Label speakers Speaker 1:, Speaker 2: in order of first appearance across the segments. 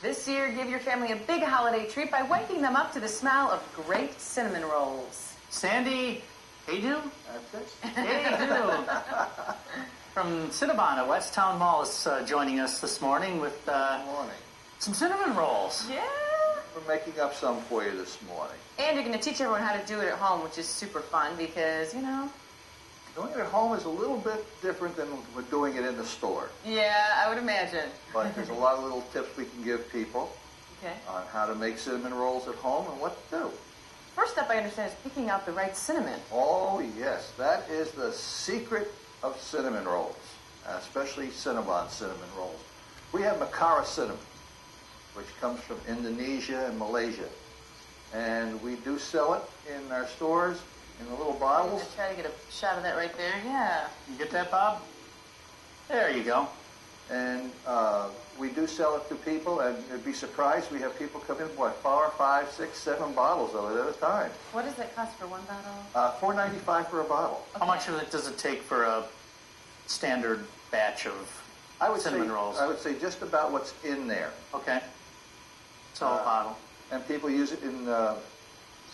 Speaker 1: This year, give your family a big holiday treat by waking them up to the smell of great cinnamon rolls.
Speaker 2: Sandy Haydu?
Speaker 3: That's it.
Speaker 2: Haydu. From Cinnabon at West Town Mall is joining us this morning with some cinnamon rolls.
Speaker 1: Yeah.
Speaker 3: We're making up some for you this morning.
Speaker 1: And you're going to teach everyone how to do it at home, which is super fun because, you know...
Speaker 3: Doing it at home is a little bit different than we're doing it in the store.
Speaker 1: Yeah, I would imagine.
Speaker 3: But there's a lot of little tips we can give people on how to make cinnamon rolls at home and what to do.
Speaker 1: First step I understand is picking out the right cinnamon.
Speaker 3: Oh, yes. That is the secret of cinnamon rolls, especially Cinnabon cinnamon rolls. We have Makara cinnamon, which comes from Indonesia and Malaysia. And we do sell it in our stores in the little bottles.
Speaker 1: I'm try to get a shot of that right there. Yeah.
Speaker 2: You get that, Bob? There you go.
Speaker 3: And we do sell it to people, and you'd be surprised. We have people come in, what, 4, 5, 6, 7 bottles of it at a time.
Speaker 1: What does that cost for one bottle?
Speaker 3: $4.95 for a bottle.
Speaker 1: Okay.
Speaker 2: How much of it does it take for a standard batch of cinnamon rolls?
Speaker 3: I would say just about what's in there.
Speaker 2: Okay. So a bottle.
Speaker 3: And people use it in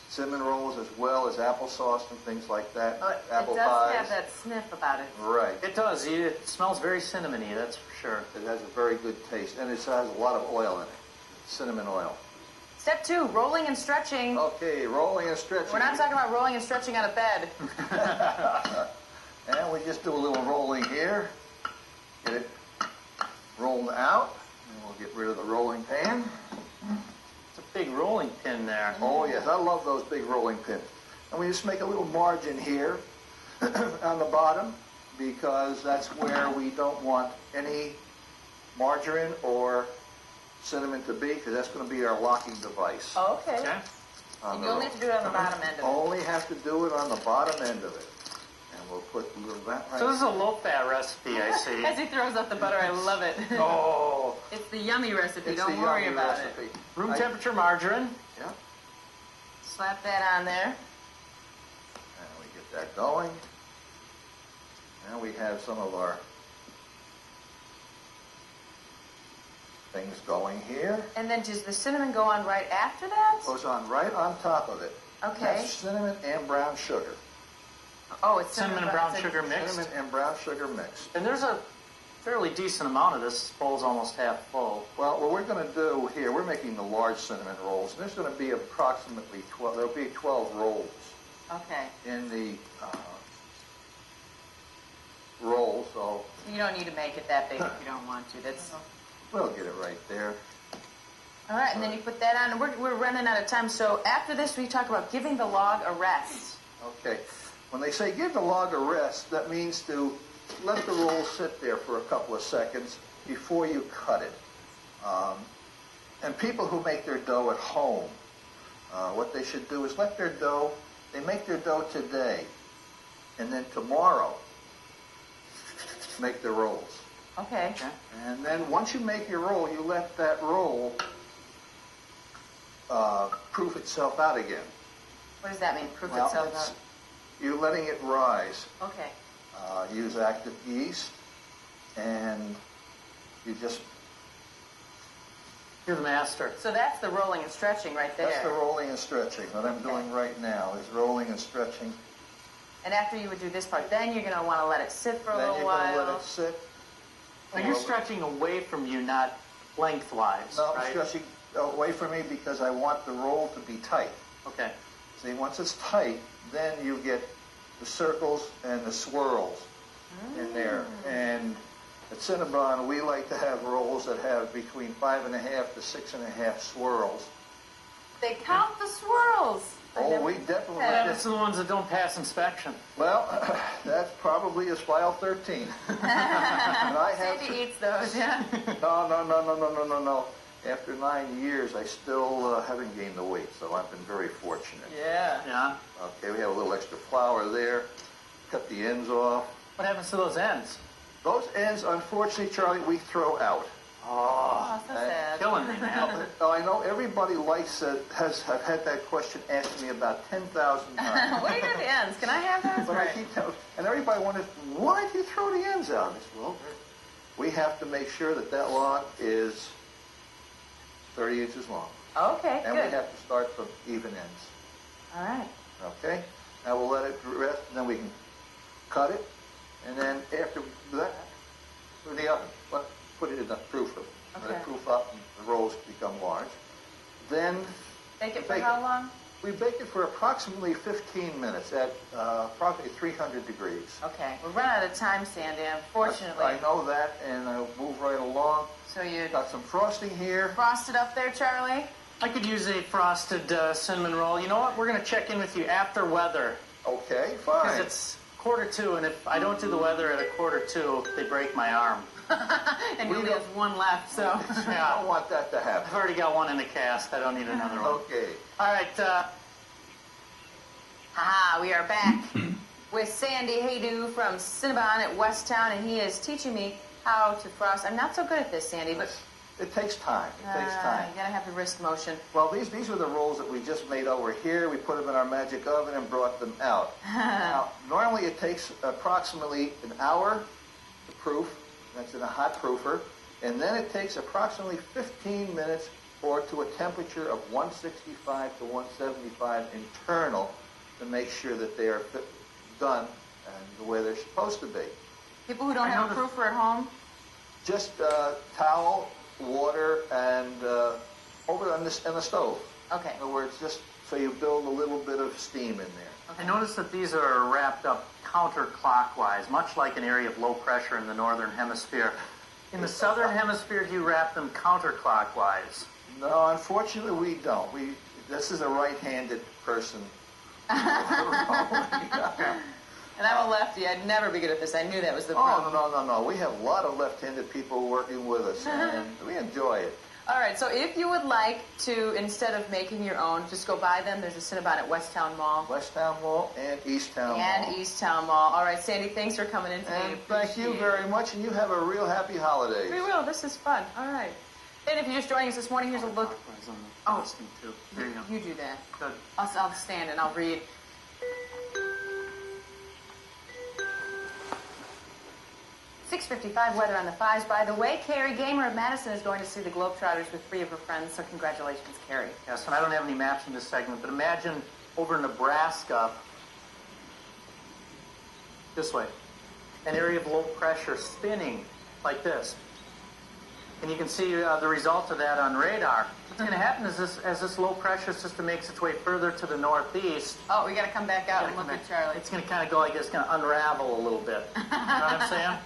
Speaker 3: cinnamon rolls as well as applesauce and things like that. Apple
Speaker 1: it does
Speaker 3: pies.
Speaker 1: have that sniff about it.
Speaker 3: Right.
Speaker 2: It does. It smells very cinnamony, that's for sure.
Speaker 3: It has a very good taste, and it has a lot of oil in it, cinnamon oil.
Speaker 1: Step 2, rolling and stretching.
Speaker 3: Okay, rolling and stretching.
Speaker 1: We're not talking about rolling and stretching out of bed.
Speaker 3: And we just do a little rolling here. Get it rolled out, and we'll get rid of the rolling pan.
Speaker 2: It's a big rolling pin there.
Speaker 3: Oh, yes, I love those big rolling pins. And we just make a little margin here on the bottom because that's where we don't want any margarine or cinnamon to be because that's going to be our locking device.
Speaker 1: Oh, okay.
Speaker 2: Okay.
Speaker 1: You only have to do it on the bottom end of it.
Speaker 3: Only have to do it on the bottom end of it. And we'll put a little of that right.
Speaker 2: So this is a low-fat recipe, I see.
Speaker 1: As he throws up the butter, I love it.
Speaker 3: Oh.
Speaker 1: It's the yummy recipe.
Speaker 3: It's
Speaker 1: Don't
Speaker 3: the
Speaker 1: worry
Speaker 3: yummy
Speaker 1: about
Speaker 3: recipe.
Speaker 1: it.
Speaker 2: Room temperature margarine.
Speaker 3: Yeah.
Speaker 1: Slap that on there.
Speaker 3: And we get that going. And we have some of our things going here.
Speaker 1: And then does the cinnamon go on right after that?
Speaker 3: Goes on right on top of it.
Speaker 1: Okay.
Speaker 3: That's cinnamon and brown sugar.
Speaker 1: Oh, it's
Speaker 2: Cinnamon and brown sugar mixed.
Speaker 3: Cinnamon and brown sugar mixed.
Speaker 2: And there's a fairly decent amount of this. This bowl's almost half full.
Speaker 3: Well, what we're going to do here, we're making the large cinnamon rolls. And there's going to be approximately 12, there'll be 12 rolls
Speaker 1: Okay.
Speaker 3: in the roll. So
Speaker 1: You don't need to make it that big if you don't want to. That's
Speaker 3: we'll get it right there.
Speaker 1: all right. And then you put that on. And we're running out of time. So after this, we talk about giving the log a rest.
Speaker 3: Okay. When they say give the log a rest, that means to let the roll sit there for a couple of seconds before you cut it. And people who make their dough at home, what they should do is let their dough, they make their dough today, and then tomorrow make the rolls.
Speaker 1: Okay.
Speaker 3: And then once you make your roll, you let that roll proof itself out again.
Speaker 1: What does that mean? Proof
Speaker 3: Well,
Speaker 1: itself
Speaker 3: it's-
Speaker 1: out.
Speaker 3: You're letting it rise.
Speaker 1: Okay.
Speaker 3: Use active yeast, and you just...
Speaker 2: You're the master.
Speaker 1: So that's the rolling and stretching right there.
Speaker 3: That's the rolling and stretching. What I'm doing right now is rolling and stretching.
Speaker 1: And after you would do this part, then you're going to want to let it sit for a
Speaker 3: Then
Speaker 1: little
Speaker 3: you're
Speaker 1: while.
Speaker 3: going to let it sit.
Speaker 2: So you're stretching away from you, not lengthwise,
Speaker 3: No, I'm
Speaker 2: right?
Speaker 3: stretching away from me because I want the roll to be tight.
Speaker 2: Okay.
Speaker 3: See, once it's tight, then you get the circles and the swirls in there. And at Cinnabon, we like to have rolls that have between 5.5 to 6.5 swirls.
Speaker 1: They count the swirls.
Speaker 3: Oh, we definitely...
Speaker 2: That's the ones that don't pass inspection.
Speaker 3: Well, that's probably is file 13. And I have
Speaker 1: Sandy eats those, yeah.
Speaker 3: No. After 9 years, I still haven't gained the weight, so I've been very fortunate.
Speaker 1: Yeah.
Speaker 2: Yeah.
Speaker 3: Okay, we have a little extra flour there. Cut the ends off.
Speaker 2: What happens to those ends?
Speaker 3: Those ends, unfortunately, Charlie, we throw out.
Speaker 1: Oh, so sad.
Speaker 2: Killing me, man.
Speaker 3: Now, I know everybody likes it, have had that question asked me about 10,000 times.
Speaker 1: What do you do the ends? Can I have those?
Speaker 3: But I keep telling, and everybody wonders, why do you throw the ends out? I said, well, we have to make sure that that log is 30 inches long.
Speaker 1: Okay,
Speaker 3: And
Speaker 1: good.
Speaker 3: we have to start from even ends.
Speaker 1: All right.
Speaker 3: Okay? Now we'll let it rest, and then we can cut it. And then after we do that, put it in the oven. Put it in the proofer.
Speaker 1: Okay.
Speaker 3: Let it proof up, and the rolls become large. Then
Speaker 1: Bake it for how long?
Speaker 3: we bake it for approximately 15 minutes at approximately 300 degrees.
Speaker 1: Okay. We're running out of time, Sandy, unfortunately.
Speaker 3: I know that, and I'll move right along.
Speaker 1: So you
Speaker 3: Got some frosting here.
Speaker 1: frosted up there, Charlie?
Speaker 2: I could use a frosted cinnamon roll. You know what? We're going to check in with you after weather.
Speaker 3: Okay,
Speaker 2: Because
Speaker 3: fine.
Speaker 2: it's 1:45, and if I don't do the weather at 1:45, they break my arm.
Speaker 1: And he only has one left, so.
Speaker 3: I don't want that to
Speaker 2: I've
Speaker 3: happen.
Speaker 2: already got one in the cast. I don't need another one.
Speaker 3: Okay.
Speaker 2: All right.
Speaker 1: We are back with Sandy Haydu from Cinnabon at Westtown, and he is teaching me how to frost. I'm not so good at this, Sandy, but
Speaker 3: It takes time. It takes time.
Speaker 1: you gotta have the wrist motion.
Speaker 3: Well, these are the rolls that we just made over here. We put them in our magic oven and brought them out. Now, normally it takes approximately an hour to proof. That's in a hot proofer. And then it takes approximately 15 minutes or to a temperature of 165 to 175 internal to make sure that they are done and the way they're supposed to be.
Speaker 1: People who don't have a proofer at home,
Speaker 3: Just towel, water, and over on the stove.
Speaker 1: okay.
Speaker 3: In other words, just so you build a little bit of steam in there.
Speaker 2: I noticed that these are wrapped up counterclockwise, much like an area of low pressure in the northern hemisphere. In the southern hemisphere, do you wrap them counterclockwise?
Speaker 3: No, unfortunately, we don't. This is a right-handed person.
Speaker 1: And I'm a lefty. I'd never be good at this. I knew that was the
Speaker 3: Oh,
Speaker 1: problem.
Speaker 3: no. We have a lot of left-handed people working with us, and we enjoy it.
Speaker 1: All right, so if you would like to, instead of making your own, just go buy them. There's a Cinnabon at Westtown Mall.
Speaker 3: Westtown Mall and Easttown Mall.
Speaker 1: And Easttown Mall. All right, Sandy, thanks for coming in today.
Speaker 3: And thank you very much, and you have a real happy holidays.
Speaker 1: We will. This is fun. All right. And if you're just joining us this morning, here's a look.
Speaker 2: Clockwise on the frosting, too. There you go.
Speaker 1: You do that.
Speaker 2: Good.
Speaker 1: I'll stand and I'll read. .55 weather on the 5s. By the way, Carrie Gamer of Madison is going to see the Globetrotters with 3 of her friends, so congratulations, Carrie.
Speaker 2: Yes, and I don't have any maps in this segment, but imagine over Nebraska, this way, an area of low pressure spinning like this. And you can see the result of that on radar. What's going to happen is as this low pressure system makes its way further to the northeast,
Speaker 1: Oh, we got to come back out and look at Charlie.
Speaker 2: it's going to kind of go like this, it's going to unravel a little bit. You know what I'm saying?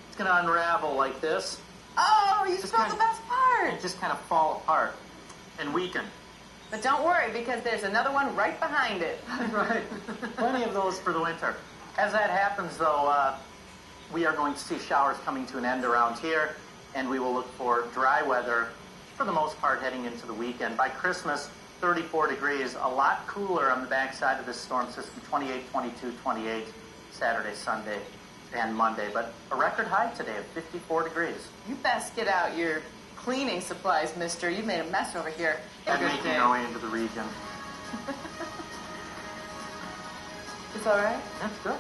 Speaker 2: It's going to unravel like this.
Speaker 1: Oh, you
Speaker 2: Just
Speaker 1: spelled the best part.
Speaker 2: And just kind of fall apart and weaken.
Speaker 1: But don't worry, because there's another one right behind it.
Speaker 2: Right. Plenty of those for the winter. As that happens, though, we are going to see showers coming to an end around here, and we will look for dry weather for the most part heading into the weekend. By Christmas, 34 degrees, a lot cooler on the backside of this storm system, 28, 22, 28, Saturday, Sunday, and Monday. But a record high today of 54 degrees.
Speaker 1: You best get out your cleaning supplies, mister. You've made a mess over here.
Speaker 2: And making our way into the region.
Speaker 1: It's all right?
Speaker 2: That's good.